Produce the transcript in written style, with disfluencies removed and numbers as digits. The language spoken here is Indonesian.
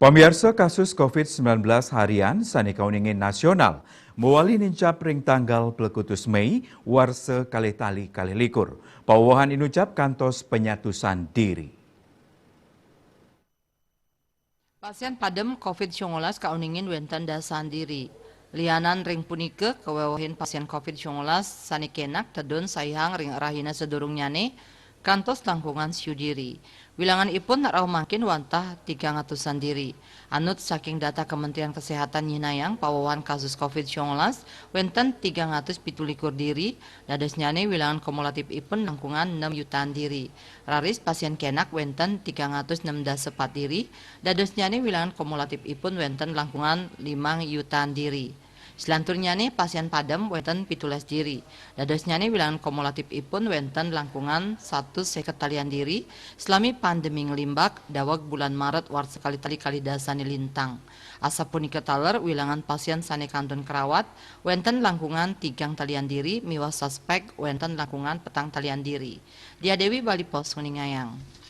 Pemirsa kasus COVID-19 harian sani kauningin nasional mewali nincap ring tanggal pelekutus Mei warse kali-tali kali likur. Pawahan inucap kantos penyatusan diri. Pasien padem COVID-19 kauningin wenten dasan diri. Lianan ring punike kewewahin pasien COVID-19 sani kenak tedun sayang ring rahina sedurung nyane kantos tangkungan siu diri. Wilangan ipun raw makin wantah 300-an diri. Anut saking data Kementerian Kesehatan nyinayang pawawan kasus COVID-19 wenten 317 diri, dados nyane wilangan kumulatif ipun langkungan 6 jutaan diri. Raris pasien kenak wenten 364 diri, dados nyane wilangan kumulatif ipun wenten langkungan 5 jutaan diri. Selanturnya nih pasien padem wenten 17 diri. Dadosnya nih wilangan kumulatif ipun wenten langkungan 150 diri selami pandemi ngelimbak dawag bulan Maret war sekali-tali kalidasani lintang. Asa punika taler wilangan pasien sane kantun kerawat wenten langkungan 3 talian diri miwas suspek wenten langkungan petang talian diri. Dia Dewi Bali Pos Kuningayang.